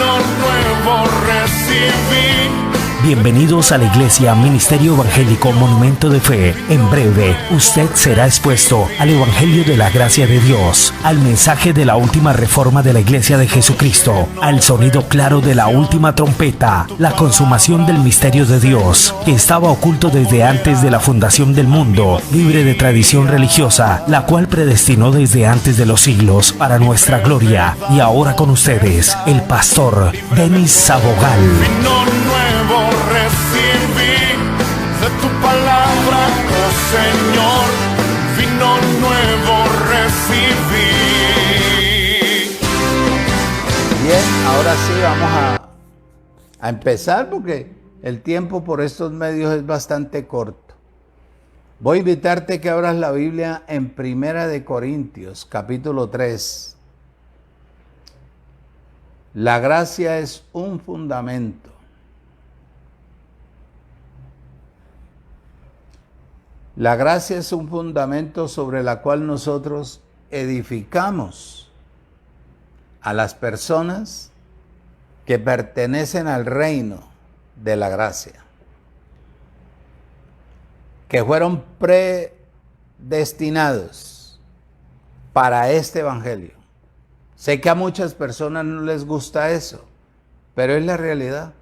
vino nuevo recibí. Bienvenidos a la Iglesia Ministerio Evangélico Monumento de Fe. En breve, usted será expuesto al Evangelio de la Gracia de Dios, al mensaje de la última reforma de la Iglesia de Jesucristo, al sonido claro de la última trompeta, la consumación del misterio de Dios, que estaba oculto desde antes de la fundación del mundo, libre de tradición religiosa, la cual predestinó desde antes de los siglos para nuestra gloria. Y ahora con ustedes, el pastor Denis Sabogal. Vino nuevo recibí de tu palabra, oh Señor, vino nuevo recibí. Bien, ahora sí vamos a empezar porque el tiempo por estos medios es bastante corto. Voy a invitarte que abras la Biblia en Primera de Corintios, capítulo 3. La gracia es un fundamento. La gracia es un fundamento sobre la cual nosotros edificamos a las personas que pertenecen al reino de la gracia, que fueron predestinados para este evangelio. Sé que a muchas personas no les gusta eso, pero es la realidad.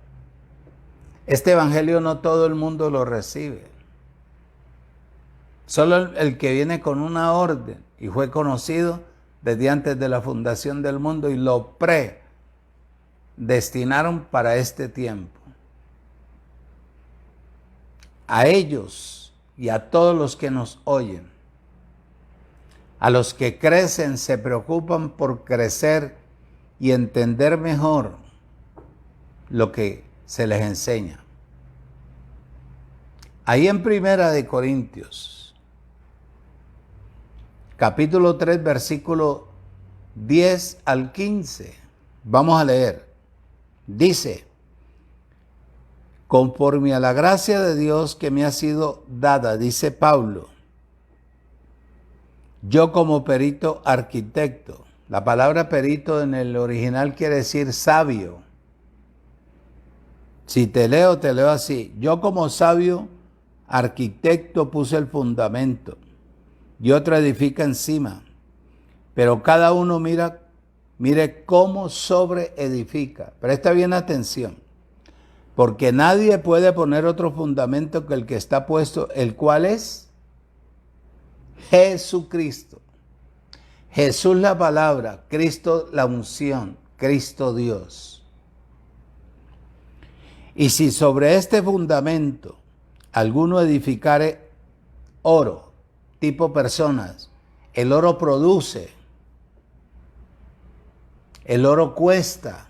Este evangelio no todo el mundo lo recibe. Solo el que viene con una orden y fue conocido desde antes de la fundación del mundo y lo predestinaron para este tiempo. A ellos y a todos los que nos oyen, a los que crecen, se preocupan por crecer y entender mejor lo que se les enseña. Ahí en Primera de Corintios, capítulo 3, versículo 10 al 15. Vamos a leer. Dice: conforme a la gracia de Dios que me ha sido dada, dice Pablo, yo como perito arquitecto. La palabra perito en el original quiere decir sabio. Si te leo así. Yo como sabio arquitecto puse el fundamento y otro edifica encima. Pero cada uno mire cómo sobre edifica. Presta bien atención. Porque nadie puede poner otro fundamento que el que está puesto, el cual es Jesucristo. Jesús la palabra, Cristo la unción, Cristo Dios. Y si sobre este fundamento alguno edificare oro, tipo personas, el oro produce, el oro cuesta,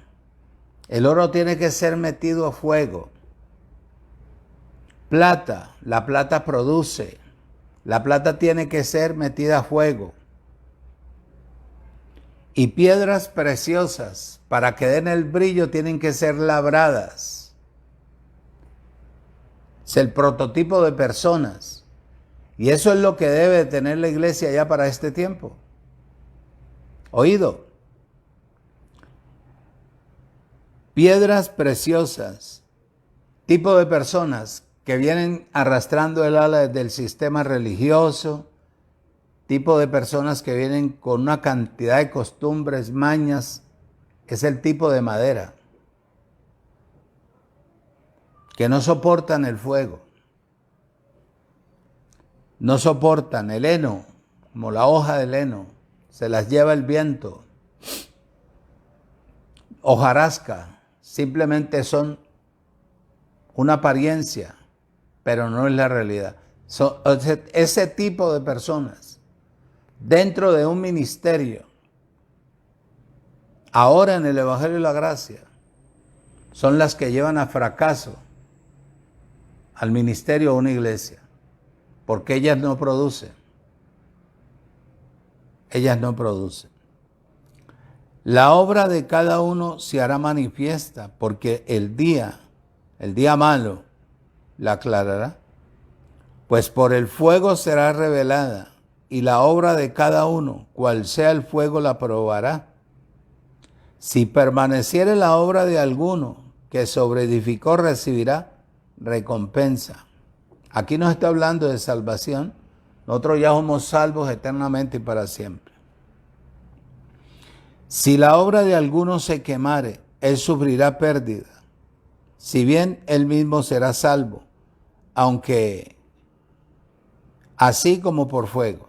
el oro tiene que ser metido a fuego. Plata, la plata produce, la plata tiene que ser metida a fuego. Y piedras preciosas, para que den el brillo, tienen que ser labradas. Es el prototipo de personas. Y eso es lo que debe tener la iglesia ya para este tiempo. Oído. Piedras preciosas, tipo de personas que vienen arrastrando el ala del sistema religioso, tipo de personas que vienen con una cantidad de costumbres, mañas, es el tipo de madera, que no soportan el fuego, no soportan el heno, como la hoja del heno, se las lleva el viento. Hojarasca, simplemente son una apariencia, pero no es la realidad. Ese tipo de personas, dentro de un ministerio, ahora en el Evangelio de la Gracia, son las que llevan a fracaso al ministerio o a una iglesia, porque ellas no producen. Ellas no producen. La obra de cada uno se hará manifiesta, porque el día malo, la aclarará. Pues por el fuego será revelada, y la obra de cada uno, cual sea el fuego, la probará. Si permaneciere la obra de alguno que sobreedificó, recibirá recompensa. Aquí nos está hablando de salvación. Nosotros ya somos salvos eternamente y para siempre. Si la obra de alguno se quemare, él sufrirá pérdida. Si bien él mismo será salvo, aunque así como por fuego.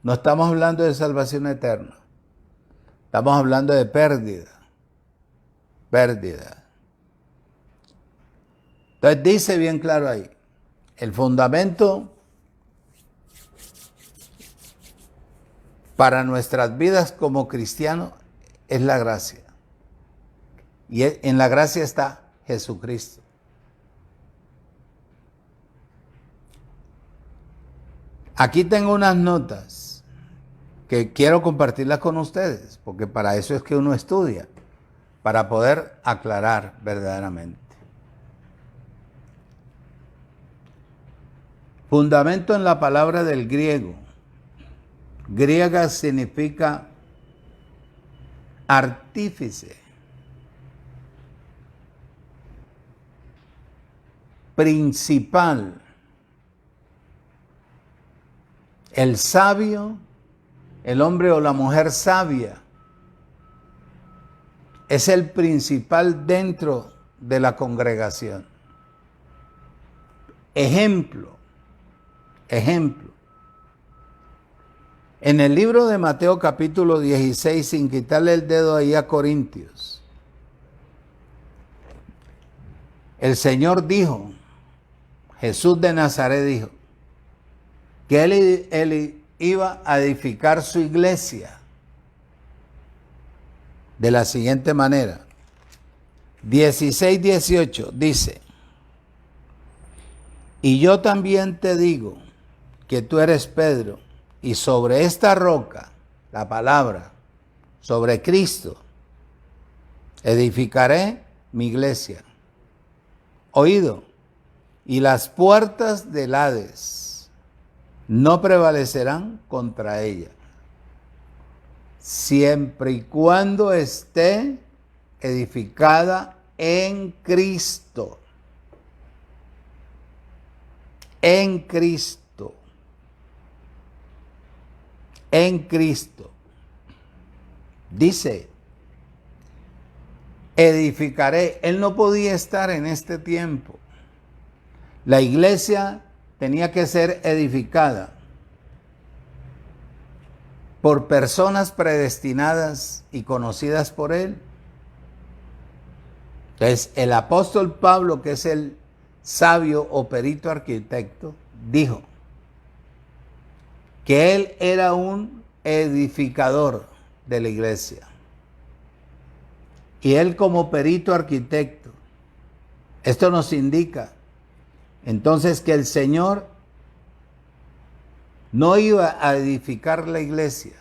No estamos hablando de salvación eterna. Estamos hablando de pérdida. Pérdida. Entonces dice bien claro ahí, el fundamento para nuestras vidas como cristianos es la gracia. Y en la gracia está Jesucristo. Aquí tengo unas notas que quiero compartirlas con ustedes, porque para eso es que uno estudia, para poder aclarar verdaderamente. Fundamento en la palabra del griego. Griega significa artífice, principal, el sabio, el hombre o la mujer sabia, es el principal dentro de la congregación. Ejemplo. En el libro de Mateo capítulo 16, sin quitarle el dedo ahí a Corintios, el Señor dijo, Jesús de Nazaret dijo, que él iba a edificar su iglesia de la siguiente manera. 16:18 dice, y yo también te digo que tú eres Pedro, y sobre esta roca, la palabra, sobre Cristo, edificaré mi iglesia. Oído, y las puertas del Hades no prevalecerán contra ella, siempre y cuando esté edificada en Cristo. En Cristo. En Cristo. Dice, edificaré. Él no podía estar en este tiempo. La iglesia tenía que ser edificada por personas predestinadas y conocidas por él. Entonces, el apóstol Pablo, que es el sabio o perito arquitecto, dijo que él era un edificador de la iglesia. Y él como perito arquitecto, esto nos indica entonces que el Señor no iba a edificar la iglesia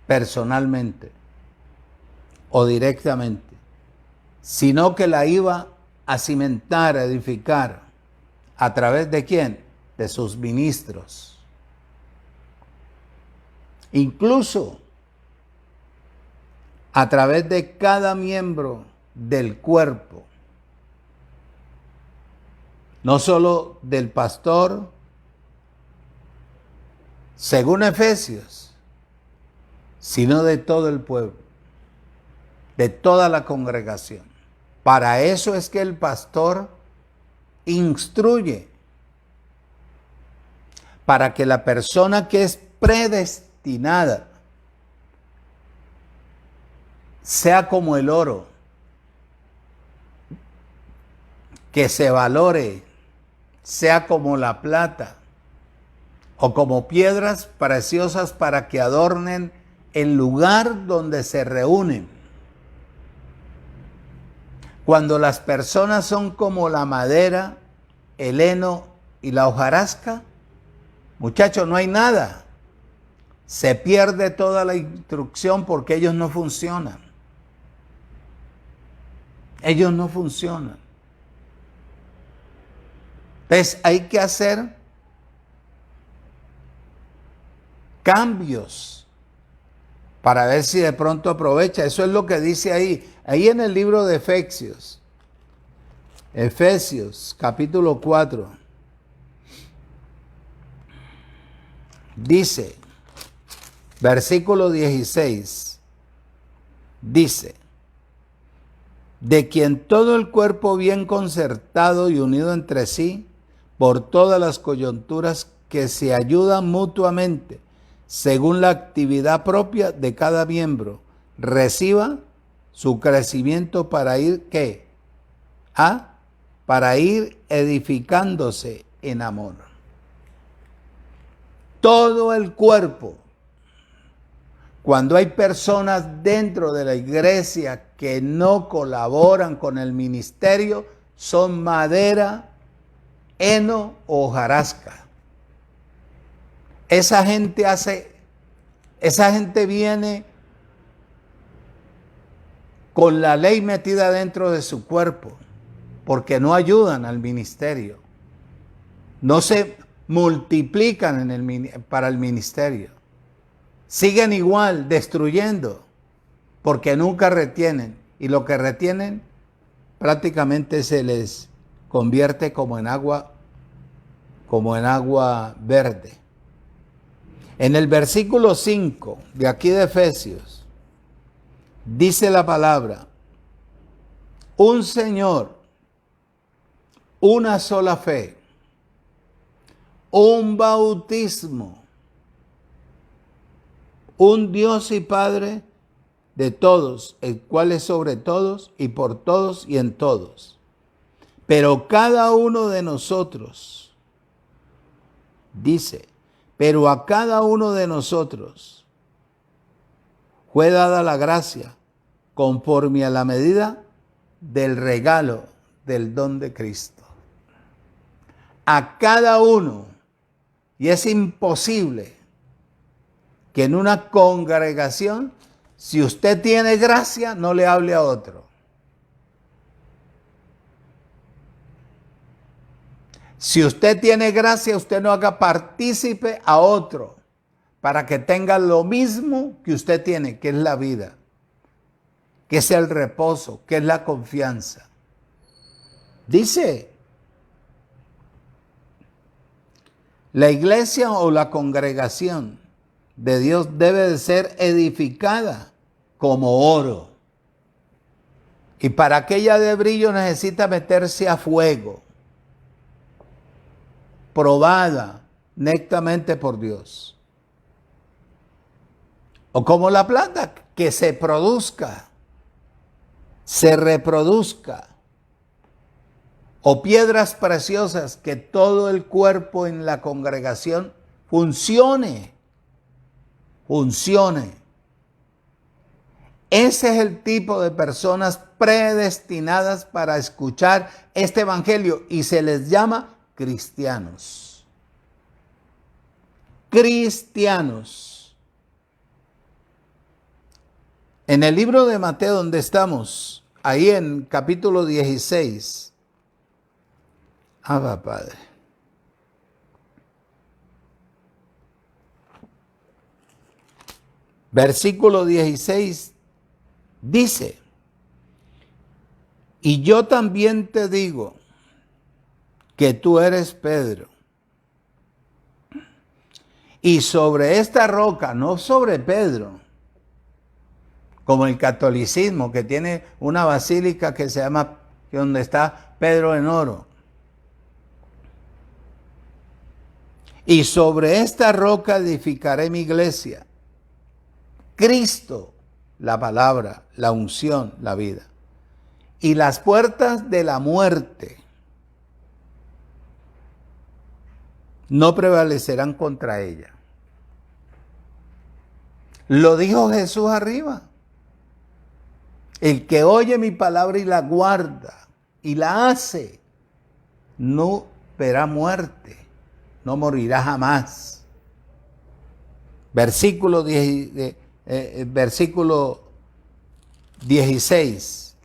personalmente o directamente, sino que la iba a cimentar, a edificar. ¿A través de quién? De sus ministros. Incluso a través de cada miembro del cuerpo. No solo del pastor, según Efesios, sino de todo el pueblo, de toda la congregación. Para eso es que el pastor instruye, para que la persona que es predestinada sea como el oro, que se valore, sea como la plata o como piedras preciosas para que adornen el lugar donde se reúnen. Cuando las personas son como la madera, el heno y la hojarasca, muchachos, no hay nada. Se pierde toda la instrucción porque ellos no funcionan. Ellos no funcionan. Entonces hay que hacer cambios para ver si de pronto aprovecha. Eso es lo que dice ahí. Ahí en el libro de Efesios. Efesios, capítulo 4. Dice, versículo 16. Dice, de quien todo el cuerpo bien concertado y unido entre sí, por todas las coyunturas que se ayudan mutuamente, según la actividad propia de cada miembro, reciba su crecimiento para ir, ¿qué? Para ir edificándose en amor. Todo el cuerpo. Cuando hay personas dentro de la iglesia que no colaboran con el ministerio, son madera, heno o hojarasca. Esa gente viene con la ley metida dentro de su cuerpo, porque no ayudan al ministerio. No se multiplican para el ministerio. Siguen igual, destruyendo, porque nunca retienen. Y lo que retienen prácticamente se les convierte como en agua verde. En el versículo 5 de aquí de Efesios, dice la palabra, un Señor, una sola fe, un bautismo, un Dios y Padre de todos, el cual es sobre todos y por todos y en todos. Pero cada uno de nosotros, dice, pero a cada uno de nosotros fue dada la gracia conforme a la medida del regalo del don de Cristo. A cada uno. Y es imposible que en una congregación, si usted tiene gracia, no le hable a otro. Si usted tiene gracia, usted no haga partícipe a otro para que tenga lo mismo que usted tiene, que es la vida, que es el reposo, que es la confianza. Dice, la iglesia o la congregación de Dios debe de ser edificada como oro. Y para que ella dé brillo necesita meterse a fuego, probada netamente por Dios. O como la planta, que se produzca, se reproduzca. O piedras preciosas, que todo el cuerpo en la congregación funcione. Ese es el tipo de personas predestinadas para escuchar este evangelio y se les llama cristianos. Cristianos. En el libro de Mateo donde estamos, ahí en capítulo 16, Abba Padre. Versículo 16 dice, y yo también te digo que tú eres Pedro, y sobre esta roca, no sobre Pedro, como el catolicismo que tiene una basílica que se llama, donde está Pedro en oro. Y sobre esta roca edificaré mi iglesia. Cristo, la palabra, la unción, la vida. Y las puertas de la muerte no prevalecerán contra ella. Lo dijo Jesús arriba. El que oye mi palabra y la guarda y la hace, no verá muerte, no morirá jamás. Versículo 16.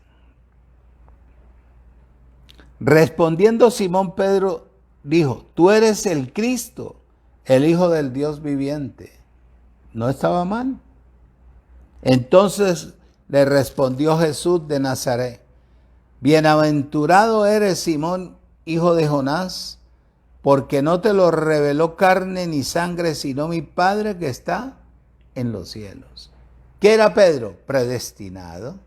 Respondiendo Simón Pedro dijo, tú eres el Cristo, el Hijo del Dios viviente. No estaba mal. Entonces le respondió Jesús de Nazaret: bienaventurado eres, Simón, hijo de Jonás, porque no te lo reveló carne ni sangre, sino mi Padre que está en los cielos. ¿Qué era Pedro? Predestinado.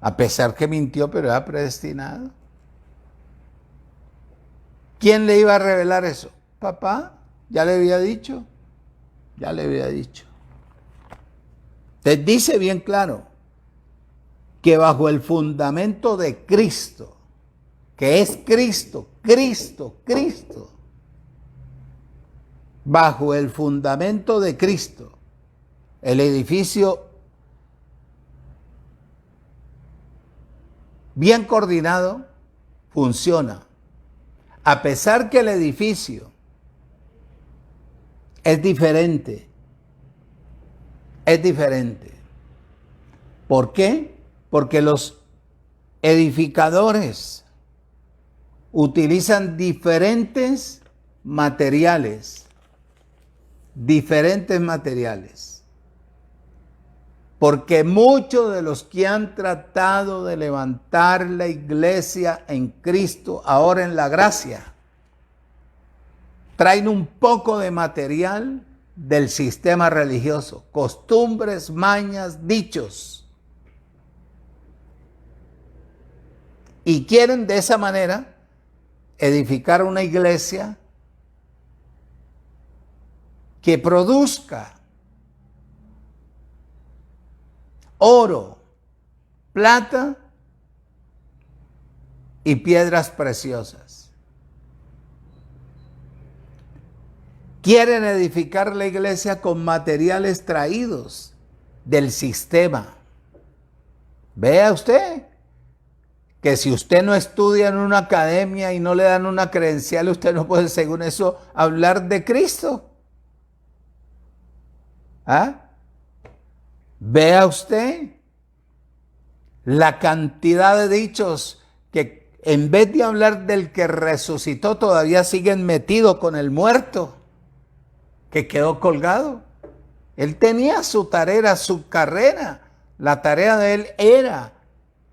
A pesar que mintió, pero era predestinado. ¿Quién le iba a revelar eso? Papá, ya le había dicho. Ya le había dicho. Te dice bien claro que bajo el fundamento de Cristo, que es Cristo, bajo el fundamento de Cristo, el edificio bien coordinado funciona. A pesar que el edificio es diferente. ¿Por qué? Porque los edificadores utilizan diferentes materiales. Porque muchos de los que han tratado de levantar la iglesia en Cristo, ahora en la gracia, traen un poco de material del sistema religioso, costumbres, mañas, dichos. Y quieren de esa manera edificar una iglesia que produzca oro, plata y piedras preciosas. Quieren edificar la iglesia con materiales traídos del sistema. Vea usted que si usted no estudia en una academia y no le dan una credencial, usted no puede, según eso, hablar de Cristo. ¿Ah? Vea usted la cantidad de dichos que en vez de hablar del que resucitó, todavía siguen metidos con el muerto que quedó colgado. Él tenía su tarea, su carrera. La tarea de él era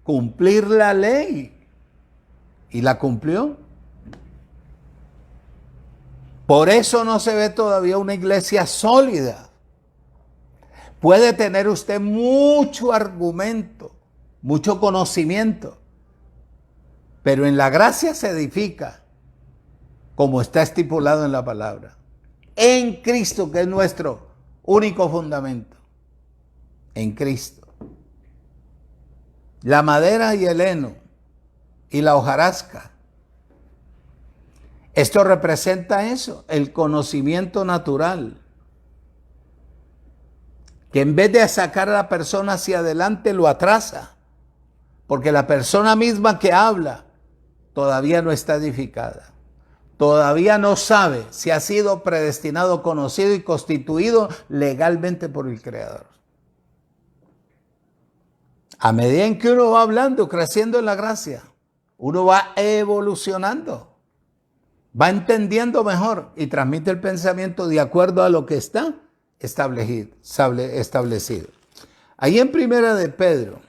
cumplir la ley. Y la cumplió. Por eso no se ve todavía una iglesia sólida. Puede tener usted mucho argumento, mucho conocimiento, pero en la gracia se edifica como está estipulado en la palabra. En Cristo, que es nuestro único fundamento. En Cristo. La madera y el heno y la hojarasca. Esto representa eso, el conocimiento natural. Que en vez de sacar a la persona hacia adelante, lo atrasa. Porque la persona misma que habla todavía no está edificada. Todavía no sabe si ha sido predestinado, conocido y constituido legalmente por el Creador. A medida en que uno va hablando, creciendo en la gracia, uno va evolucionando. Va entendiendo mejor y transmite el pensamiento de acuerdo a lo que está establecido. Ahí en Primera de Pedro,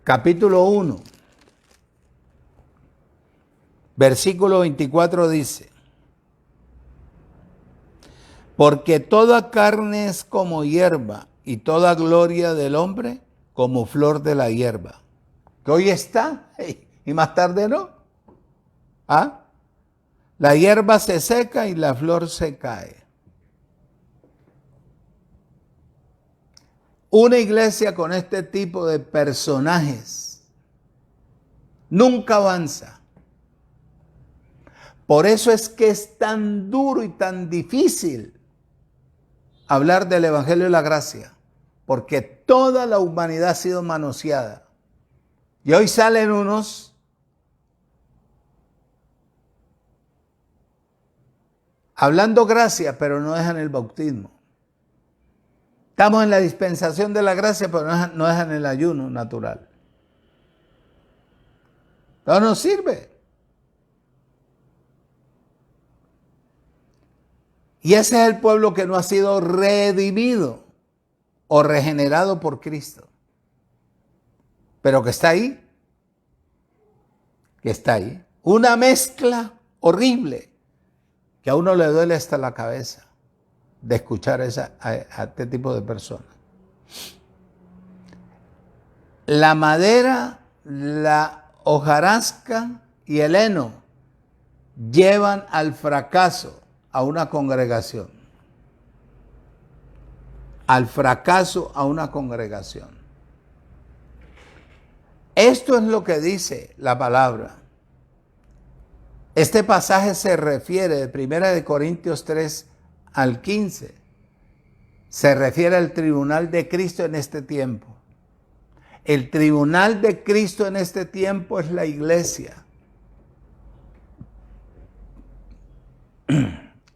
capítulo 1, versículo 24 dice: porque toda carne es como hierba, y toda gloria del hombre como flor de la hierba, que hoy está y más tarde no. ¿Ah? La hierba se seca y la flor se cae. Una iglesia con este tipo de personajes nunca avanza. Por eso es que es tan duro y tan difícil hablar del Evangelio de la Gracia, porque toda la humanidad ha sido manoseada. Y hoy salen unos hablando gracia, pero no dejan el bautismo. Estamos en la dispensación de la gracia, pero no dejan el ayuno natural. No sirve. Y ese es el pueblo que no ha sido redimido o regenerado por Cristo. Pero que está ahí. Que está ahí. Una mezcla horrible que a uno le duele hasta la cabeza de escuchar a este tipo de personas. La madera, la hojarasca y el heno llevan al fracaso a una congregación. Al fracaso a una congregación. Esto es lo que dice la palabra. Este pasaje se refiere de 1 Corintios 3 al 15. Se refiere al tribunal de Cristo en este tiempo. El tribunal de Cristo en este tiempo es la iglesia.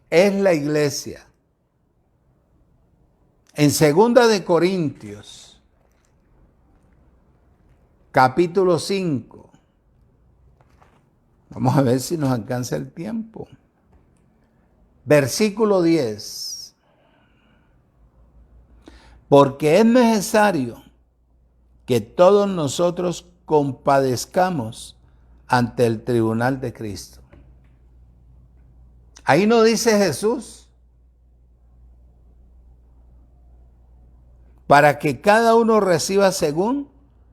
Es la iglesia. En 2 de Corintios, capítulo 5, vamos a ver si nos alcanza el tiempo. Versículo 10. Porque es necesario que todos nosotros compadezcamos ante el tribunal de Cristo. Ahí no dice Jesús. Para que cada uno reciba según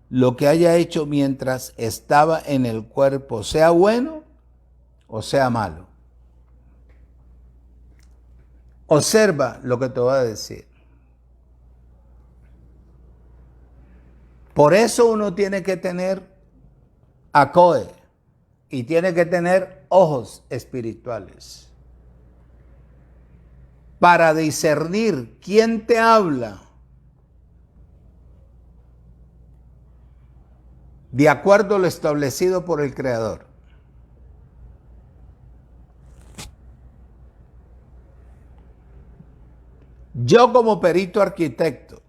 lo que haya hecho mientras estaba en el cuerpo, sea bueno o sea malo. Observa lo que te voy a decir. Por eso uno tiene que tener acoe y tiene que tener ojos espirituales para discernir quién te habla de acuerdo a lo establecido por el Creador. Yo como perito arquitecto,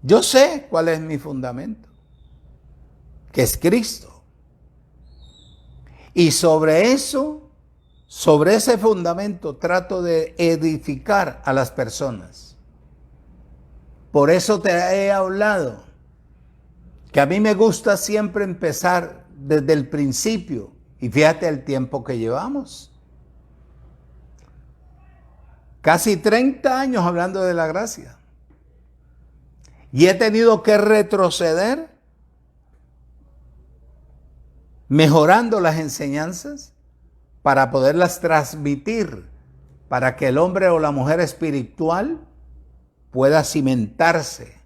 yo sé cuál es mi fundamento, que es Cristo. Y sobre eso, sobre ese fundamento trato de edificar a las personas. Por eso te he hablado que a mí me gusta siempre empezar desde el principio. Y fíjate el tiempo que llevamos. Casi 30 años hablando de la gracia. Y he tenido que retroceder, mejorando las enseñanzas para poderlas transmitir, para que el hombre o la mujer espiritual pueda cimentarse.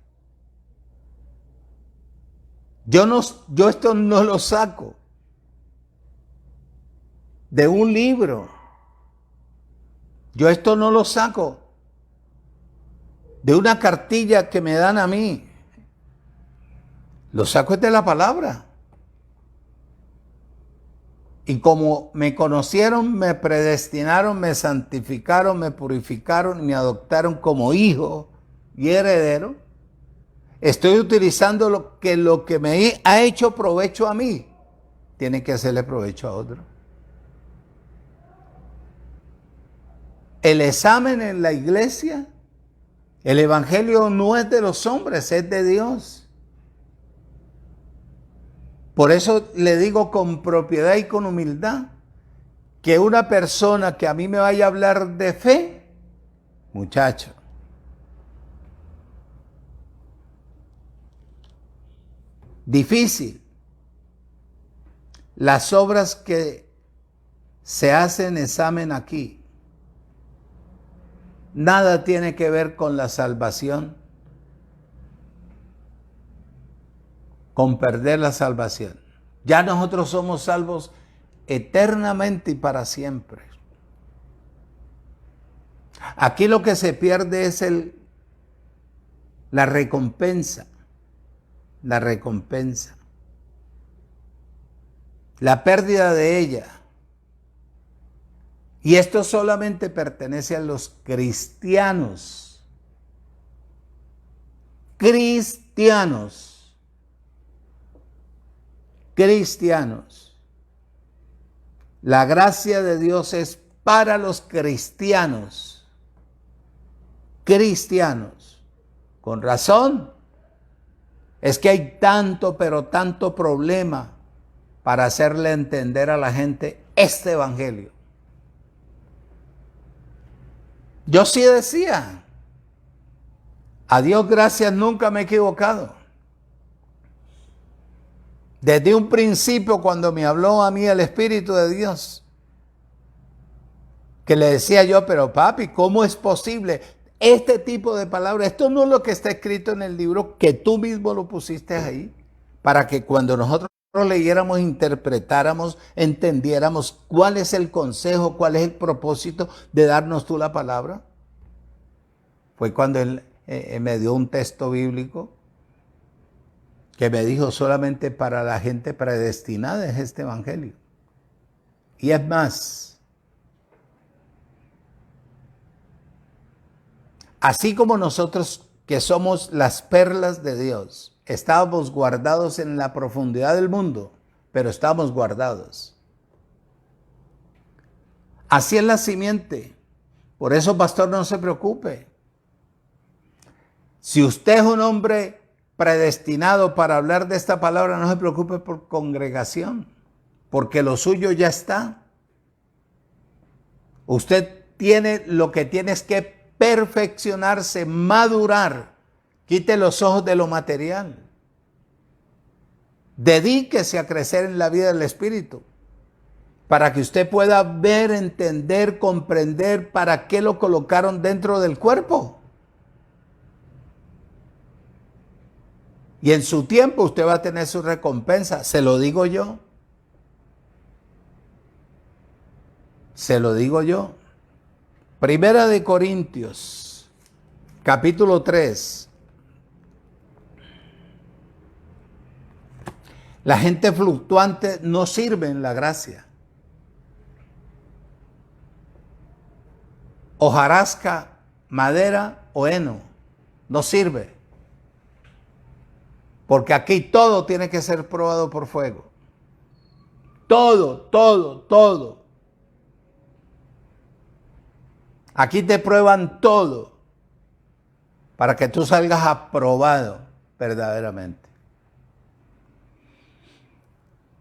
Yo esto no lo saco de un libro. Yo esto no lo saco de una cartilla que me dan a mí. Lo saco de la palabra. Y como me conocieron, me predestinaron, me santificaron, me purificaron, me adoptaron como hijo y heredero, estoy utilizando lo que me ha hecho provecho a mí, tiene que hacerle provecho a otro. El examen en la iglesia, el evangelio no es de los hombres, es de Dios. Por eso le digo con propiedad y con humildad que una persona que a mí me vaya a hablar de fe, muchacho, difícil. Las obras que se hacen examen aquí, nada tiene que ver con la salvación, con perder la salvación. Ya nosotros somos salvos eternamente y para siempre. Aquí lo que se pierde es la recompensa. La recompensa. La pérdida de ella. Y esto solamente pertenece a los cristianos. Cristianos. cristianos. La gracia de Dios es para los cristianos. Cristianos. Con razón. Es que hay tanto, pero tanto problema para hacerle entender a la gente este evangelio. Yo sí decía, a Dios gracias, nunca me he equivocado. Desde un principio, cuando me habló a mí el Espíritu de Dios, que le decía yo, pero papi, ¿cómo es posible este tipo de palabras? Esto no es lo que está escrito en el libro, que tú mismo lo pusiste ahí, para que cuando nosotros leyéramos, interpretáramos, entendiéramos cuál es el consejo, cuál es el propósito de darnos tú la palabra. Fue cuando él me dio un texto bíblico que me dijo: solamente para la gente predestinada es este evangelio. Y es más, así como nosotros, que somos las perlas de Dios, estábamos guardados en la profundidad del mundo, pero estamos guardados. Así es la simiente. Por eso, pastor, no se preocupe. Si usted es un hombre predestinado para hablar de esta palabra, no se preocupe por congregación, porque lo suyo ya está. Usted tiene, lo que tiene es que perfeccionarse, madurar. Quite los ojos de lo material. Dedíquese a crecer en la vida del Espíritu, para que usted pueda ver, entender, comprender para qué lo colocaron dentro del cuerpo. Y en su tiempo usted va a tener su recompensa. Se lo digo yo. Se lo digo yo. Primera de Corintios, capítulo 3. La gente fluctuante no sirve en la gracia. Hojarasca, madera o heno, no sirve. Porque aquí todo tiene que ser probado por fuego. Todo, todo, todo. Aquí te prueban todo para que tú salgas aprobado verdaderamente.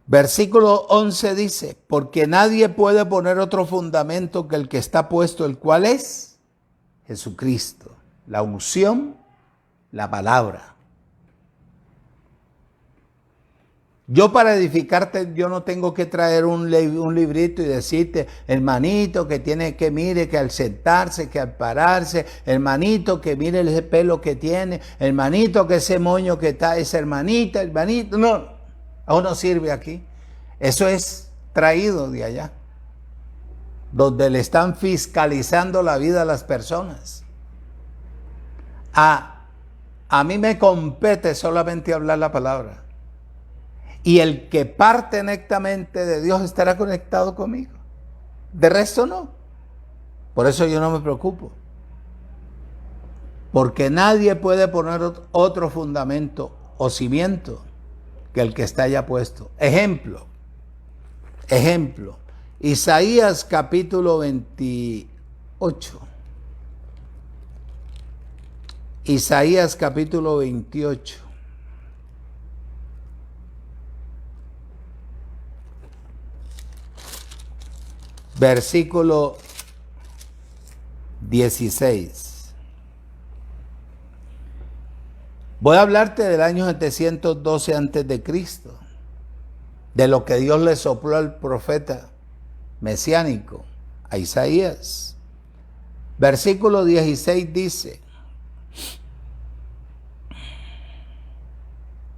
Versículo 11 dice: porque nadie puede poner otro fundamento que el que está puesto, el cual es Jesucristo, la unción, la palabra. Yo, para edificarte, yo no tengo que traer un librito y decirte, hermanito, que tiene que mire, que al sentarse, que al pararse, hermanito, que mire ese pelo que tiene, hermanito, que ese moño que está, esa hermanita, hermanito. No, aún no sirve aquí. Eso es traído de allá, donde le están fiscalizando la vida a las personas. A mí me compete solamente hablar la palabra. Y el que parte netamente de Dios estará conectado conmigo. De resto no. Por eso yo no me preocupo. Porque nadie puede poner otro fundamento o cimiento que el que está ya puesto. Ejemplo. Isaías capítulo 28. Isaías capítulo 28. Versículo 16. Voy a hablarte del año 712 antes de Cristo, de lo que Dios le sopló al profeta mesiánico, a Isaías. Versículo 16 dice: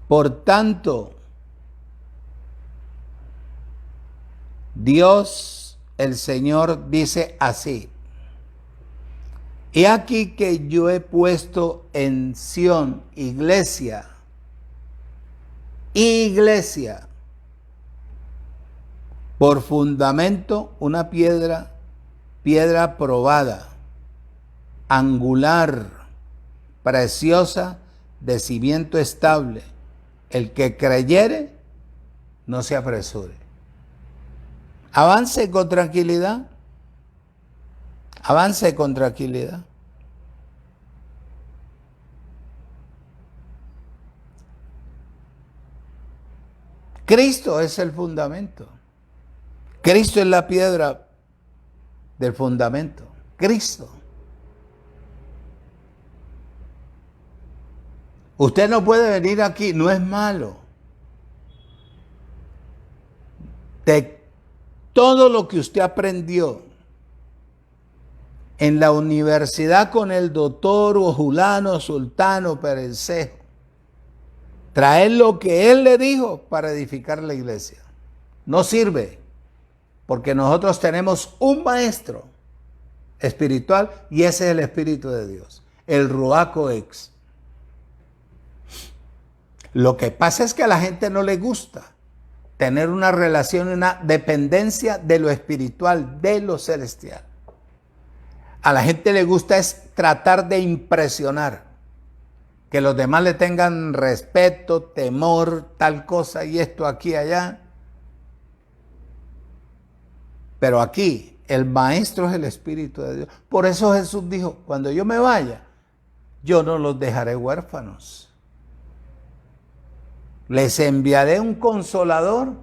por tanto, Dios, el Señor, dice así: he aquí que yo he puesto en Sión iglesia, por fundamento una piedra probada, angular, preciosa, de cimiento estable. El que creyere, no se apresure. Avance con tranquilidad. Avance con tranquilidad. Cristo es el fundamento. Cristo es la piedra del fundamento. Cristo. Usted no puede venir aquí, no es malo. De todo lo que usted aprendió en la universidad con el doctor Ojulano Sultano Perencejo, traer lo que él le dijo para edificar la iglesia. No sirve, porque nosotros tenemos un maestro espiritual y ese es el Espíritu de Dios, el Ruach Codex. Lo que pasa es que a la gente no le gusta tener una relación, una dependencia de lo espiritual, de lo celestial. A la gente le gusta es tratar de impresionar, que los demás le tengan respeto, temor, tal cosa y esto aquí, allá. Pero aquí el maestro es el Espíritu de Dios. Por eso Jesús dijo, cuando yo me vaya, yo no los dejaré huérfanos. Les enviaré un consolador,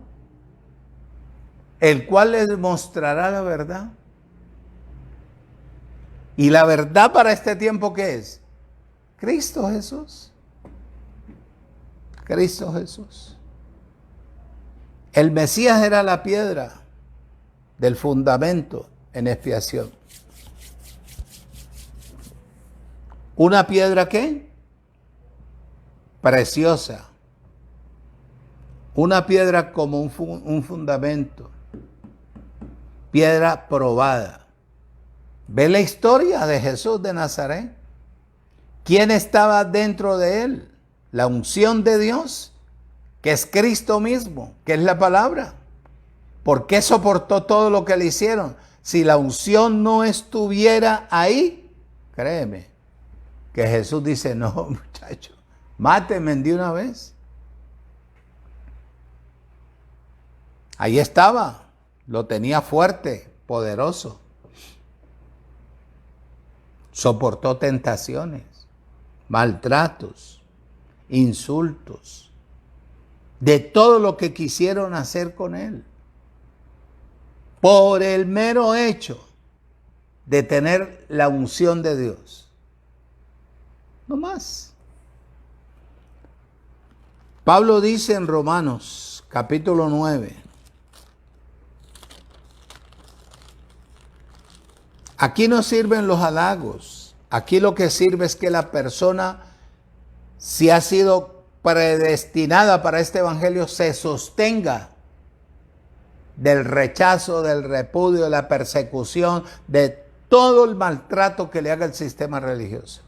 el cual les mostrará la verdad. ¿Y la verdad para este tiempo qué es? Cristo Jesús. Cristo Jesús. El Mesías era la piedra del fundamento en expiación. ¿Una piedra qué? Preciosa. Una piedra como un fundamento. Piedra probada. ¿Ve la historia de Jesús de Nazaret? ¿Quién estaba dentro de él? La unción de Dios, que es Cristo mismo, que es la palabra. ¿Por qué soportó todo lo que le hicieron? Si la unción no estuviera ahí, créeme, que Jesús dice, no, muchacho, mátenme de una vez. Ahí estaba, lo tenía fuerte, poderoso. Soportó tentaciones, maltratos, insultos, de todo lo que quisieron hacer con él. Por el mero hecho de tener la unción de Dios. No más. Pablo dice en Romanos, capítulo 9, aquí no sirven los halagos. Aquí lo que sirve es que la persona, si ha sido predestinada para este evangelio, se sostenga del rechazo, del repudio, de la persecución, de todo el maltrato que le haga el sistema religioso.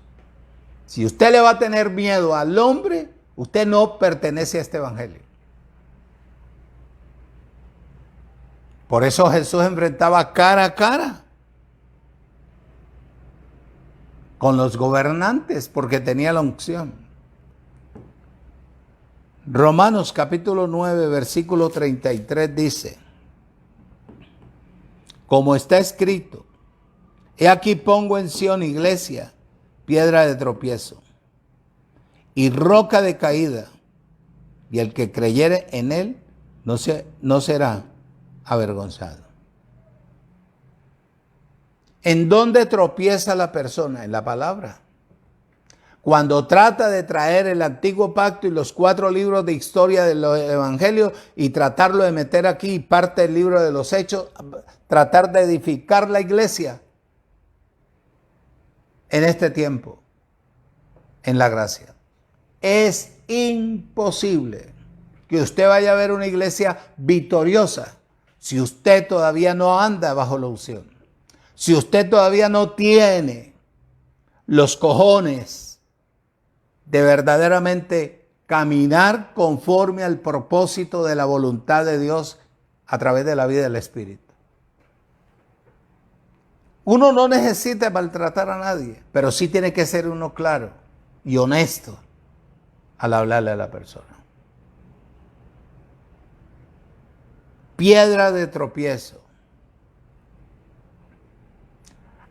Si usted le va a tener miedo al hombre, usted no pertenece a este evangelio. Por eso Jesús enfrentaba cara a cara con los gobernantes, porque tenía la unción. Romanos capítulo 9, versículo 33 dice, como está escrito, he aquí pongo en Sión iglesia, piedra de tropiezo y roca de caída, y el que creyere en él no será avergonzado. ¿En dónde tropieza la persona? En la palabra. Cuando trata de traer el antiguo pacto y los 4 libros de historia de los evangelios y tratarlo de meter aquí parte del libro de los hechos, tratar de edificar la iglesia en este tiempo, en la gracia. Es imposible que usted vaya a ver una iglesia victoriosa si usted todavía no anda bajo la unción. Si usted todavía no tiene los cojones de verdaderamente caminar conforme al propósito de la voluntad de Dios a través de la vida del Espíritu. Uno no necesita maltratar a nadie, pero sí tiene que ser uno claro y honesto al hablarle a la persona. piedra de tropiezo.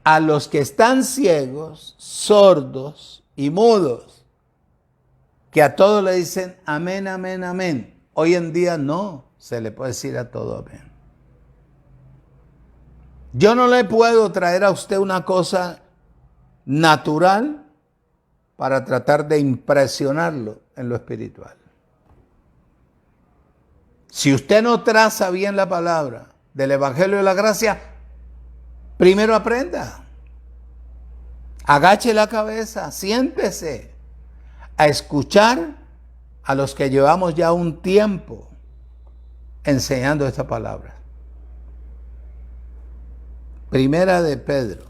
A los que están ciegos, sordos y mudos, que a todos le dicen amén, amén, amén. Hoy en día no se le puede decir a todo amén. Yo no le puedo traer a usted una cosa natural para tratar de impresionarlo en lo espiritual. Si usted no traza bien la palabra del Evangelio de la Gracia, primero aprenda. Agache la cabeza, siéntese a escuchar a los que llevamos ya un tiempo enseñando esta palabra. Primera de Pedro.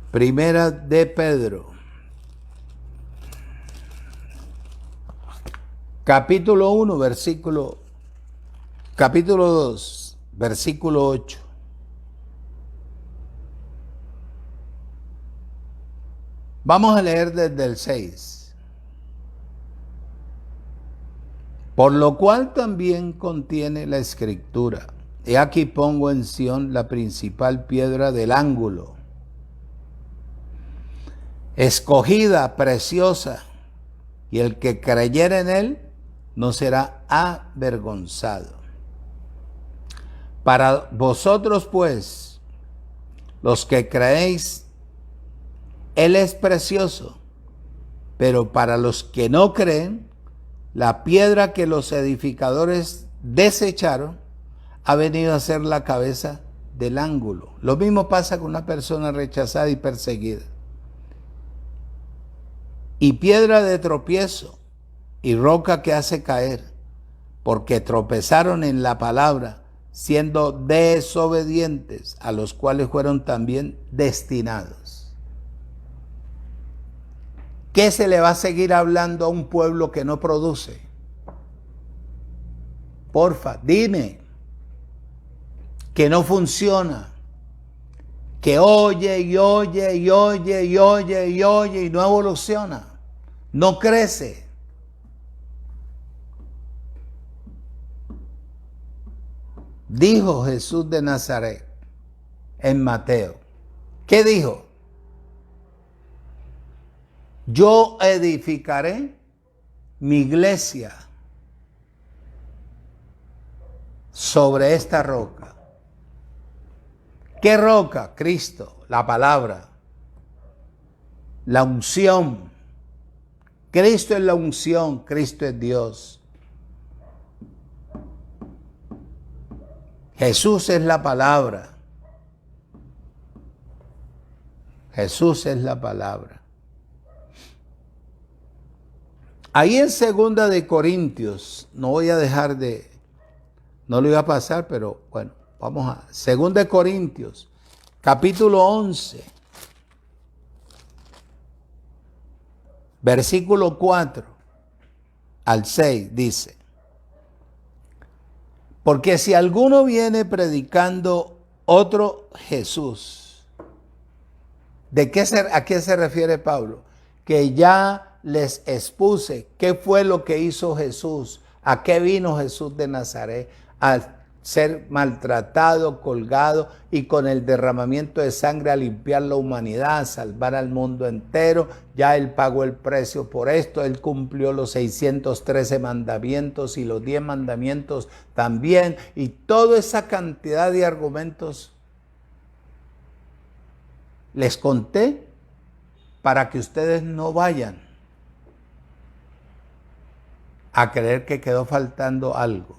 Primera de Pedro. Capítulo 1, capítulo 2, versículo 8. Vamos a leer desde el 6. Por lo cual también contiene la Escritura. He aquí pongo en Sión la principal piedra del ángulo, escogida, preciosa, y el que creyere en él no será avergonzado. Para vosotros, pues, los que creéis, él es precioso, pero para los que no creen, la piedra que los edificadores desecharon ha venido a ser la cabeza del ángulo. Lo mismo pasa con una persona rechazada y perseguida. Y piedra de tropiezo y roca que hace caer, porque tropezaron en la palabra, siendo desobedientes, a los cuales fueron también destinados. ¿Qué se le va a seguir hablando a un pueblo que no produce? Porfa, dime que no funciona, que oye y oye y oye y oye y oye y no evoluciona, no crece. Dijo Jesús de Nazaret en Mateo. ¿Qué dijo? Yo edificaré mi iglesia sobre esta roca. ¿Qué roca? Cristo, la palabra, la unción. Cristo es la unción, Cristo es Dios. Jesús es la palabra. Jesús es la palabra. Ahí en 2 de Corintios, no voy a dejar de, no lo iba a pasar, pero bueno, vamos a 2 de Corintios, capítulo 11, versículo 4 al 6, dice: porque si alguno viene predicando otro Jesús, ¿a qué se refiere Pablo? Que ya les expuse qué fue lo que hizo Jesús, a qué vino Jesús de Nazaret, a ser maltratado, colgado y con el derramamiento de sangre a limpiar la humanidad, a salvar al mundo entero. Ya Él pagó el precio por esto, Él cumplió los 613 mandamientos y los 10 mandamientos también, y toda esa cantidad de argumentos les conté para que ustedes no vayan a creer que quedó faltando algo.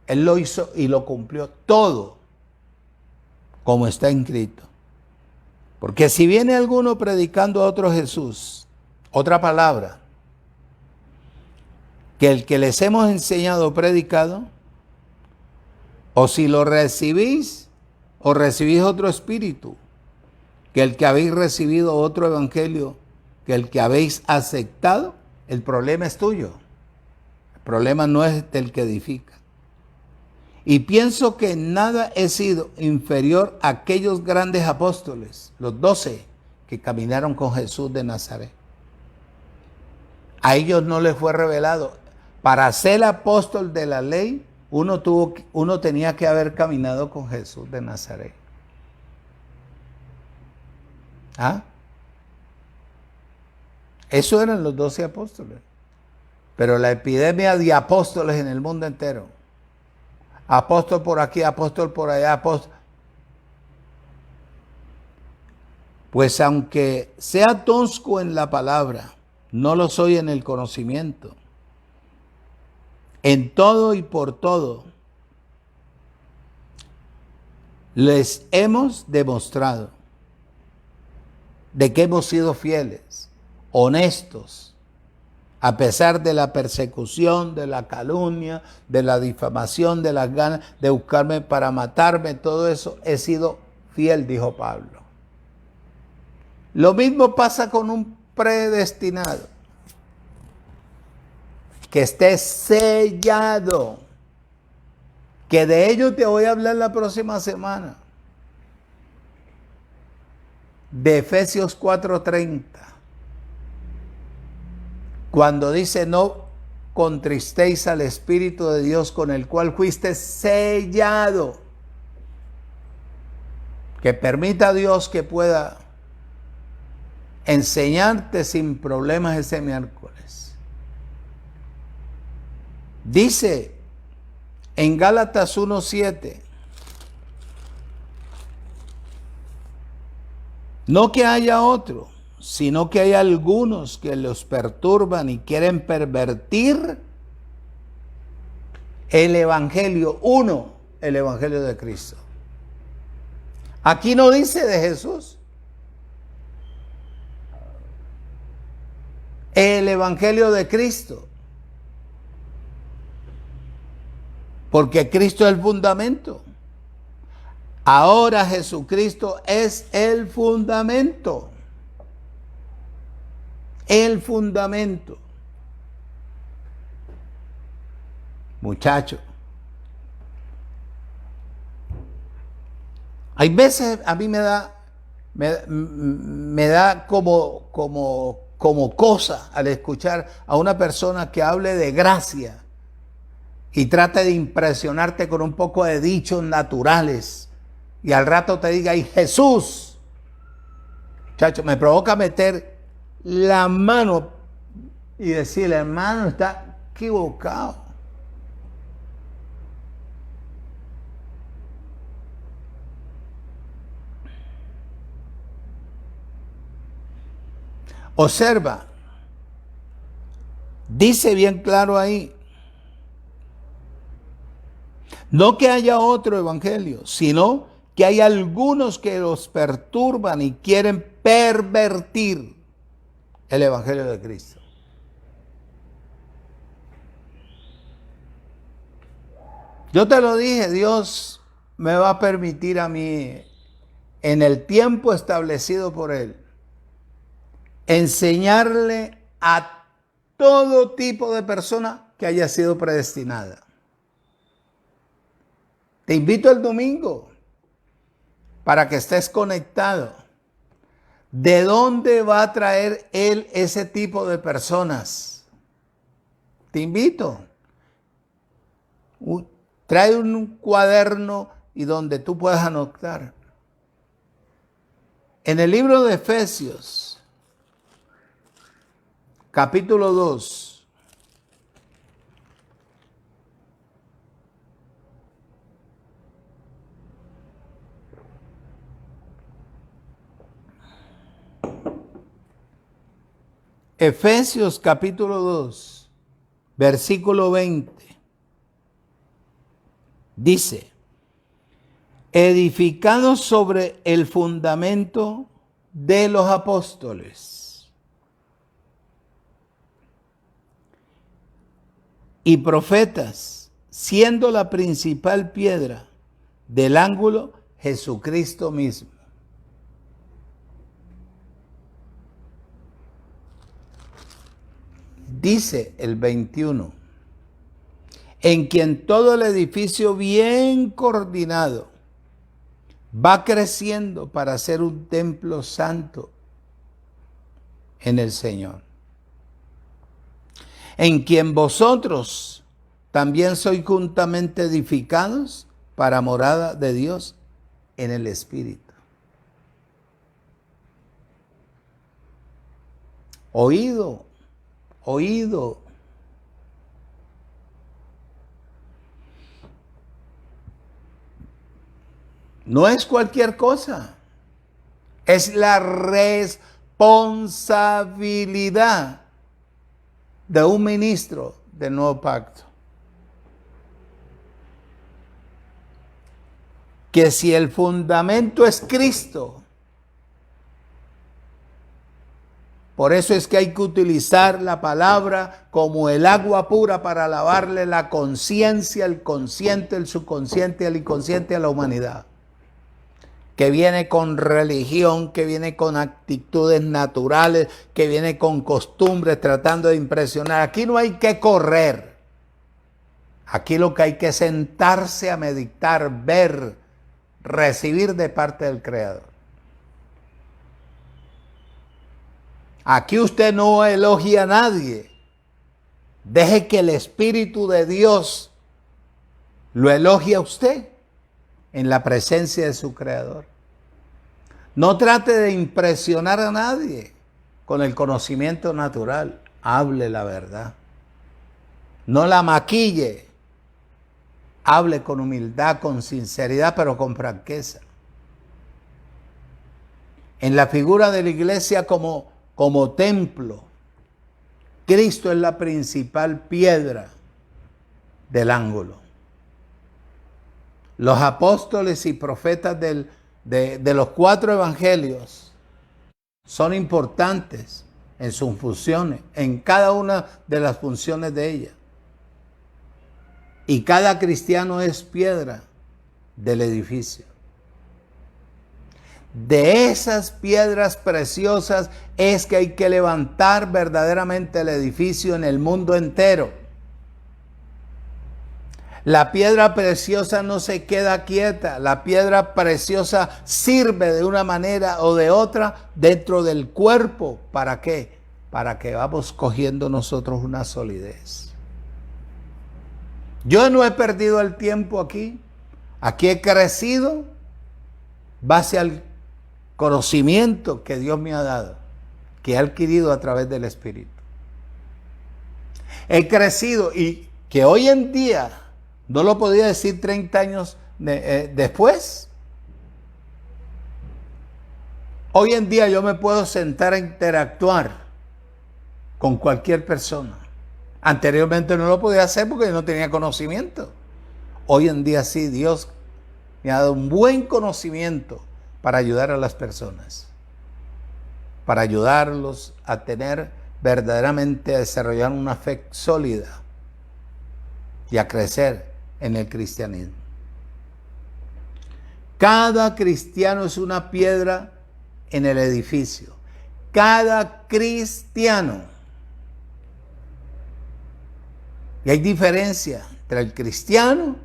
Él lo hizo y lo cumplió todo como está escrito. Porque si viene alguno predicando a otro Jesús, otra palabra, que el que les hemos enseñado o predicado, o si lo recibís, o recibís otro espíritu, que el que habéis recibido otro evangelio, que el que habéis aceptado, el problema es tuyo. El problema no es del que edifica. Y pienso que en nada he sido inferior a aquellos grandes apóstoles, los 12 que caminaron con Jesús de Nazaret. A ellos no les fue revelado. Para ser apóstol de la ley, uno tenía que haber caminado con Jesús de Nazaret. ¿Ah? Eso eran los 12 apóstoles. Pero la epidemia de apóstoles en el mundo entero. Apóstol por aquí, apóstol por allá, apóstol. Pues aunque sea tosco en la palabra, no lo soy en el conocimiento. En todo y por todo les hemos demostrado de que hemos sido fieles, honestos, a pesar de la persecución, de la calumnia, de la difamación, de las ganas de buscarme para matarme, todo eso, he sido fiel, dijo Pablo. Lo mismo pasa con un predestinado, que esté sellado, que de ello te voy a hablar la próxima semana. De Efesios 4:30, cuando dice: no contristéis al Espíritu de Dios, con el cual fuiste sellado. Que permita a Dios que pueda enseñarte sin problemas ese miércoles. Dice en Gálatas 1:7, no que haya otro, sino que hay algunos que los perturban y quieren pervertir el Evangelio, el Evangelio de Cristo. Aquí no dice de Jesús. El Evangelio de Cristo. Porque Cristo es el fundamento. Ahora Jesucristo es el fundamento. El fundamento. Muchacho. Hay veces a mí me da como cosa al escuchar a una persona que hable de gracia y trate de impresionarte con un poco de dichos naturales y al rato te diga: ¡ay, Jesús! Chacho, me provoca meter la mano y decirle: hermano, está equivocado. Observa, dice bien claro ahí, no que haya otro evangelio, sino que hay algunos que los perturban y quieren pervertir el evangelio de Cristo. Yo te lo dije, Dios me va a permitir a mí, en el tiempo establecido por Él, enseñarle a todo tipo de persona que haya sido predestinada. Te invito el domingo para que estés conectado. ¿De dónde va a traer Él ese tipo de personas? Te invito. Trae un cuaderno y donde tú puedas anotar. En el libro de Efesios, capítulo 2. Efesios capítulo 2, versículo 20. Dice: edificados sobre el fundamento de los apóstoles y profetas, siendo la principal piedra del ángulo Jesucristo mismo. Dice el 21, en quien todo el edificio bien coordinado va creciendo para ser un templo santo en el Señor, en quien vosotros también sois juntamente edificados para morada de Dios en el Espíritu. Oído, oído. No es cualquier cosa. Es la responsabilidad de un ministro del nuevo pacto. Que si el fundamento es Cristo, por eso es que hay que utilizar la palabra como el agua pura para lavarle la conciencia, el consciente, el subconsciente, el inconsciente a la humanidad. Que viene con religión, que viene con actitudes naturales, que viene con costumbres tratando de impresionar. Aquí no hay que correr. Aquí lo que hay que sentarse a meditar, ver, recibir de parte del Creador. Aquí usted no elogia a nadie. Deje que el Espíritu de Dios lo elogie a usted en la presencia de su Creador. No trate de impresionar a nadie con el conocimiento natural. Hable la verdad. No la maquille. Hable con humildad, con sinceridad, pero con franqueza. En la figura de la iglesia como templo, Cristo es la principal piedra del ángulo. Los apóstoles y profetas de los 4 evangelios son importantes en sus funciones, en cada una de las funciones de ellas. Y cada cristiano es piedra del edificio. De esas piedras preciosas es que hay que levantar verdaderamente el edificio en el mundo entero. La piedra preciosa no se queda quieta. La piedra preciosa sirve de una manera o de otra dentro del cuerpo. ¿Para qué? Para que vamos cogiendo nosotros una solidez. Yo no he perdido el tiempo aquí. Aquí he crecido base al conocimiento que Dios me ha dado, que he adquirido a través del Espíritu. He crecido y que hoy en día no lo podía decir 30 años después. Hoy en día yo me puedo sentar a interactuar con cualquier persona. Anteriormente no lo podía hacer porque no tenía conocimiento. Hoy en día sí, Dios me ha dado un buen conocimiento para ayudar a las personas, para ayudarlos a tener verdaderamente, a desarrollar una fe sólida y a crecer en el cristianismo. Cada cristiano es una piedra en el edificio. Cada cristiano. Y hay diferencia entre el cristiano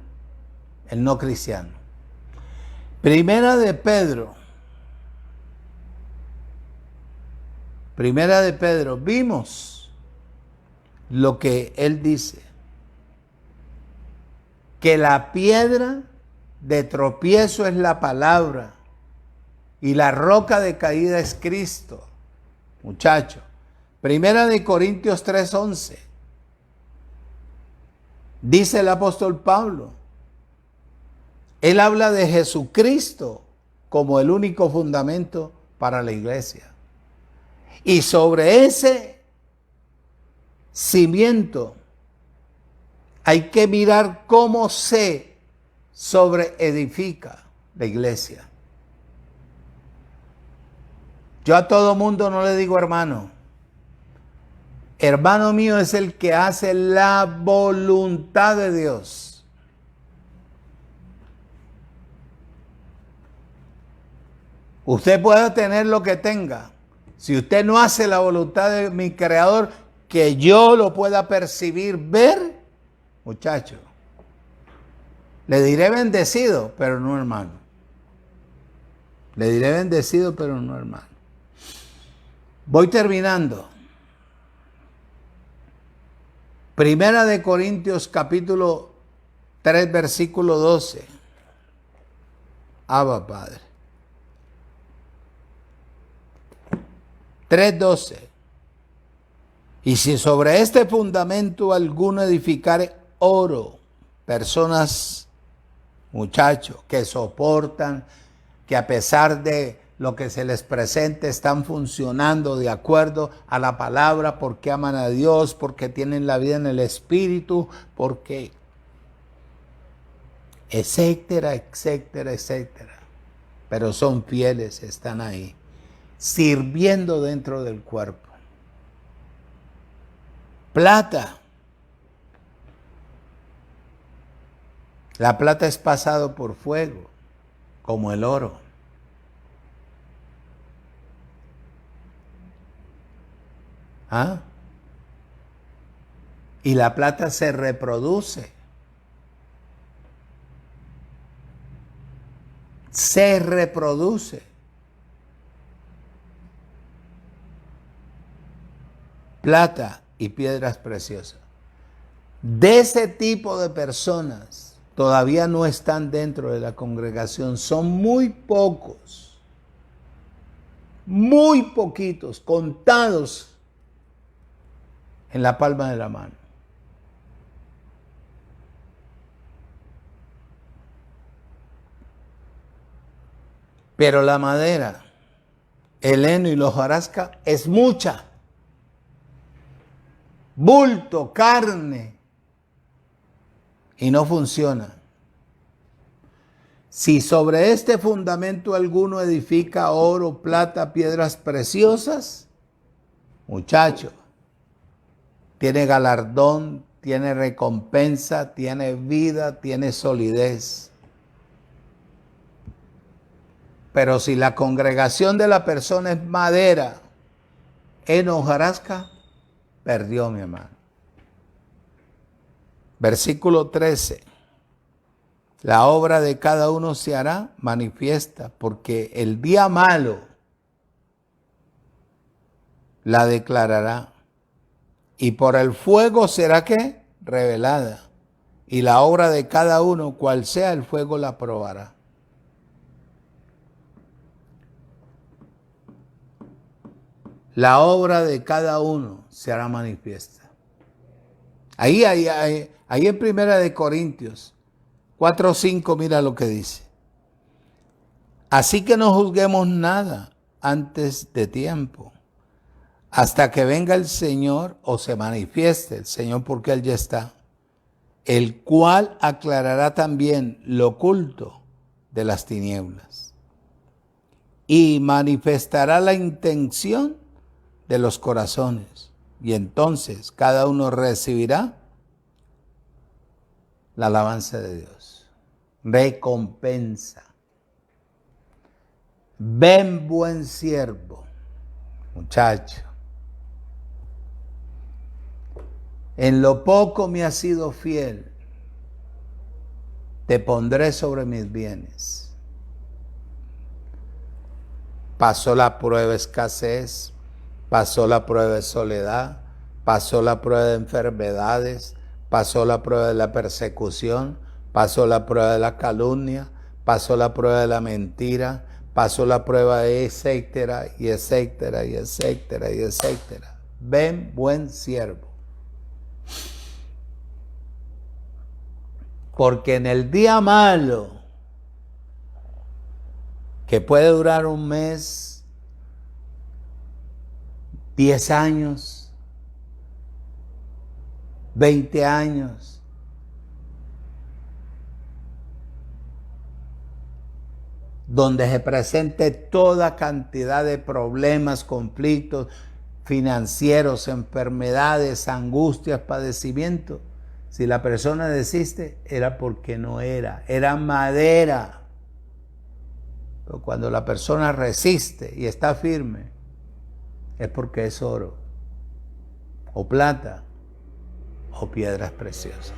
y el no cristiano. Primera de Pedro, vimos lo que él dice, que la piedra de tropiezo es la palabra y la roca de caída es Cristo. Muchachos, Primera de Corintios 3:11, dice el apóstol Pablo, él habla de Jesucristo como el único fundamento para la iglesia. Y sobre ese cimiento hay que mirar cómo se sobreedifica la iglesia. Yo a todo mundo no le digo hermano. Hermano mío es el que hace la voluntad de Dios. Usted puede tener lo que tenga. Si usted no hace la voluntad de mi Creador, que yo lo pueda percibir, ver, muchacho, le diré bendecido, pero no hermano. Le diré bendecido, pero no hermano. Voy terminando. Primera de Corintios capítulo 3, versículo 12. Abba, Padre. 3:12. Y si sobre este fundamento alguno edificare oro, personas, muchachos, que soportan, que a pesar de lo que se les presente están funcionando de acuerdo a la palabra, porque aman a Dios, porque tienen la vida en el Espíritu, porque etcétera, etcétera, etcétera. Pero son fieles, están ahí, sirviendo dentro del cuerpo. Plata. La plata es pasado por fuego, como el oro. ¿Ah? Y la plata se reproduce. Se reproduce. Plata y piedras preciosas. De ese tipo de personas todavía no están dentro de la congregación. Son muy pocos. Muy poquitos, contados en la palma de la mano. Pero la madera, el heno y la hojarasca es mucha. Bulto, carne. Y no funciona. Si sobre este fundamento alguno edifica oro, plata, piedras preciosas, muchacho, tiene galardón, tiene recompensa, tiene vida, tiene solidez. Pero si la congregación de la persona es madera, heno, hojarasca, perdió, mi hermano. Versículo 13. La obra de cada uno se hará manifiesta, porque el día malo la declarará. Y por el fuego será ¿qué? Revelada. Y la obra de cada uno, cual sea el fuego, la probará. La obra de cada uno se hará manifiesta. Ahí en Primera de Corintios 4:5, mira lo que dice. Así que no juzguemos nada antes de tiempo, hasta que venga el Señor o se manifieste el Señor, porque Él ya está, el cual aclarará también lo oculto de las tinieblas y manifestará la intención de los corazones. Y entonces cada uno recibirá la alabanza de Dios. Recompensa. Ven, buen siervo, muchacho. En lo poco me has sido fiel. Te pondré sobre mis bienes. Pasó la prueba de escasez. Pasó la prueba de soledad, pasó la prueba de enfermedades, pasó la prueba de la persecución, pasó la prueba de la calumnia, pasó la prueba de la mentira, pasó la prueba de etcétera, y etcétera, y etcétera, y etcétera. Ven, buen siervo. Porque en el día malo, que puede durar un mes, 10 años, 20 años, donde se presente toda cantidad de problemas, conflictos financieros, enfermedades, angustias, padecimientos. Si la persona desiste, era porque no era madera. Pero cuando la persona resiste y está firme, es porque es oro, o plata, o piedras preciosas,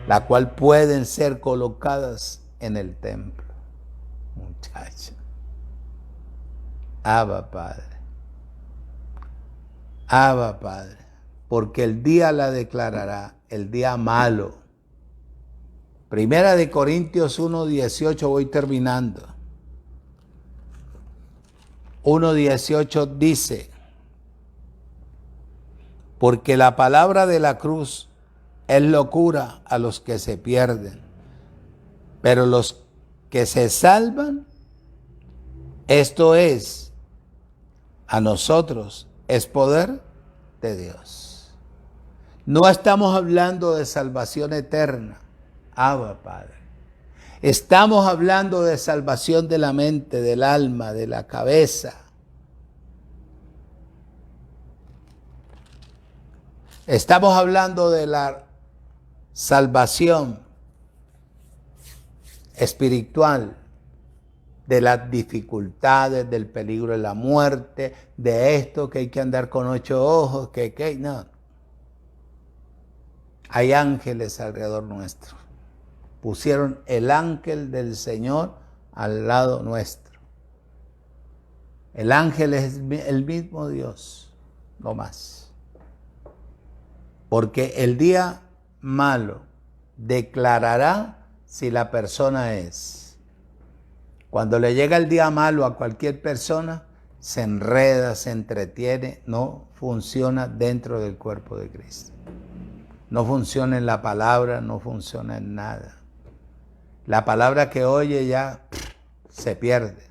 la cual pueden ser colocadas en el templo. Muchacho. Abba, Padre. Abba, Padre. porque el día la declarará, el día malo. Primera de Corintios 1:18, voy terminando. 1:18 dice, porque la palabra de la cruz es locura a los que se pierden, pero los que se salvan, esto es, a nosotros, es poder de Dios. No estamos hablando de salvación eterna, Abba, Padre. Estamos hablando de salvación de la mente, del alma, de la cabeza. Estamos hablando de la salvación espiritual, de las dificultades, del peligro de la muerte, de esto que hay que andar con 8 ojos, no. Hay ángeles alrededor nuestro. Pusieron el ángel del Señor al lado nuestro. El ángel es el mismo Dios, no más. Porque el día malo declarará si la persona es. Cuando le llega el día malo a cualquier persona, se enreda, se entretiene, no funciona dentro del cuerpo de Cristo. No funciona en la palabra, no funciona en nada. La palabra que oye ya se pierde.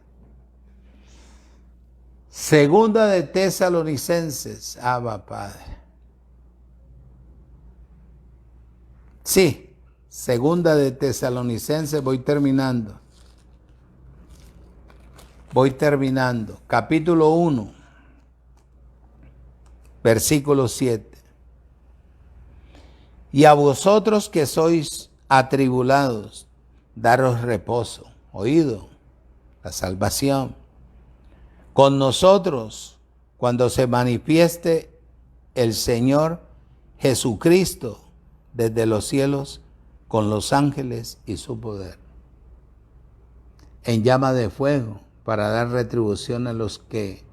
Segunda de Tesalonicenses, Abba, Padre. Sí, segunda de Tesalonicenses, voy terminando. Capítulo 1, versículo 7. Y a vosotros que sois atribulados, daros reposo, oído, la salvación. Con nosotros, cuando se manifieste el Señor Jesucristo desde los cielos, con los ángeles y su poder, en llama de fuego, para dar retribución a los que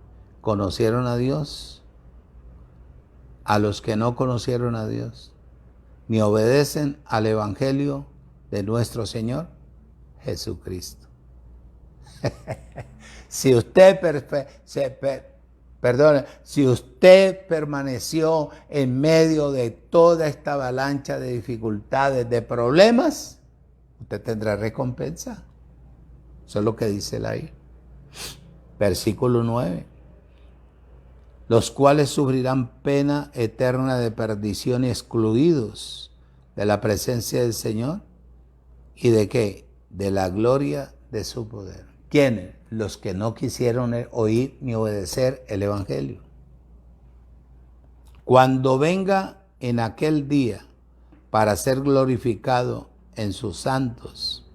conocieron a Dios, a los que no conocieron a Dios, ni obedecen al Evangelio de nuestro Señor Jesucristo. Si usted permaneció en medio de toda esta avalancha de dificultades, de problemas, usted tendrá recompensa. Eso es lo que dice ahí. Versículo 9. Los cuales sufrirán pena eterna de perdición, excluidos de la presencia del Señor. ¿Y de qué? De la gloria de su poder. ¿Quiénes? Los que no quisieron oír ni obedecer el Evangelio. Cuando venga en aquel día para ser glorificado en sus santos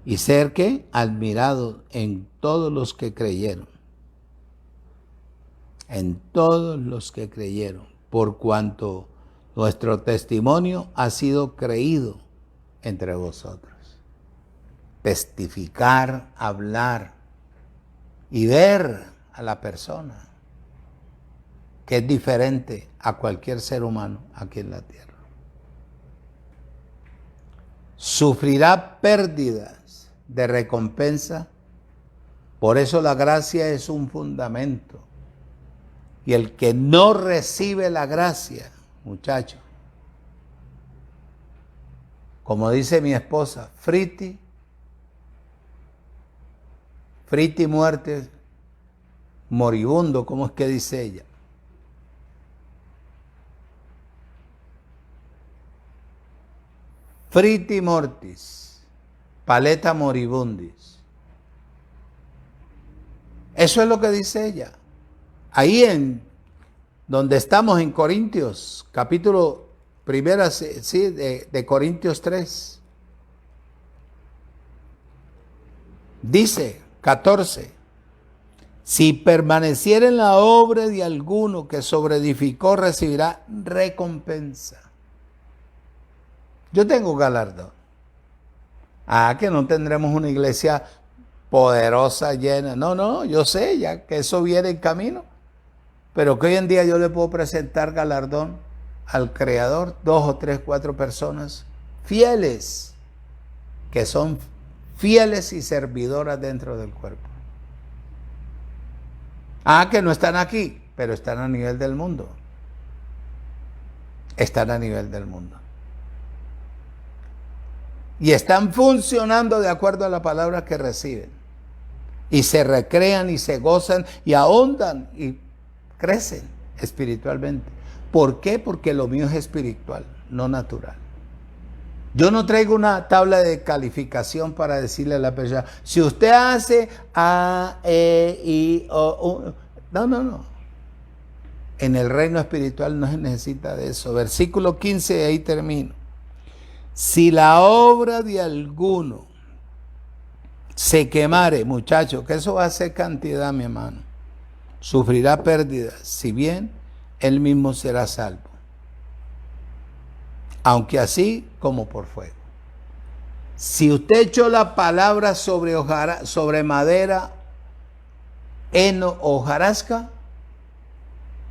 y ser ¿qué? Admirado en todos los que creyeron. En todos los que creyeron, por cuanto nuestro testimonio ha sido creído entre vosotros. Testificar, hablar y ver a la persona, que es diferente a cualquier ser humano aquí en la tierra. Sufrirá pérdidas de recompensa, por eso la gracia es un fundamento. Y el que no recibe la gracia, muchacho, como dice mi esposa, friti muerte, moribundo, ¿cómo es que dice ella? Friti mortis, paleta moribundis. Eso es lo que dice ella. Ahí en donde estamos en Corintios, capítulo primera, sí, de Corintios 3. Dice 14, si permaneciera en la obra de alguno que sobreedificó, recibirá recompensa. Yo tengo galardón. Que no tendremos una iglesia poderosa, llena. No, yo sé ya que eso viene en camino. pero que hoy en día yo le puedo presentar galardón al Creador, 2 o 3, 4 personas fieles, que son fieles y servidoras dentro del cuerpo. Que no están aquí, pero están a nivel del mundo. Están a nivel del mundo. Y están funcionando de acuerdo a la palabra que reciben. Y se recrean y se gozan y ahondan y crecen espiritualmente. ¿Por qué? Porque lo mío es espiritual, no natural. Yo no traigo una tabla de calificación para decirle a la persona, si usted hace A, E, I, O, U. No. En el reino espiritual no se necesita de eso. Versículo 15, ahí termino. Si la obra de alguno se quemare, muchachos, que eso va a ser cantidad, mi hermano, sufrirá pérdidas, si bien él mismo será salvo, aunque así como por fuego. Si usted echó la palabra sobre madera, heno o hojarasca,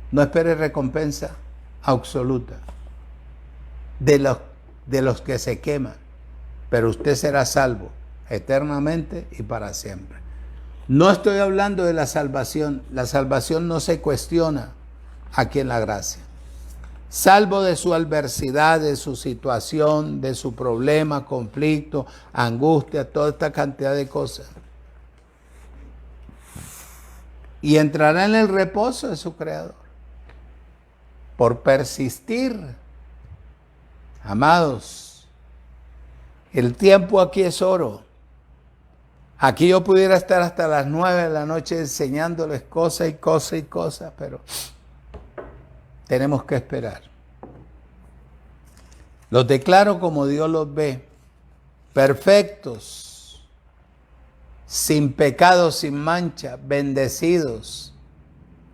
no espere recompensa absoluta de los que se queman, pero usted será salvo eternamente y para siempre. No estoy hablando de la salvación no se cuestiona aquí en la gracia. Salvo de su adversidad, de su situación, de su problema, conflicto, angustia, toda esta cantidad de cosas. Y entrará en el reposo de su Creador. Por persistir. Amados, el tiempo aquí es oro. Aquí yo pudiera estar hasta las 9 de la noche enseñándoles cosas y cosas y cosas, pero tenemos que esperar. Los declaro como Dios los ve, perfectos, sin pecado, sin mancha, bendecidos,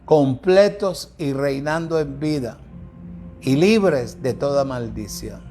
completos y reinando en vida, y libres de toda maldición.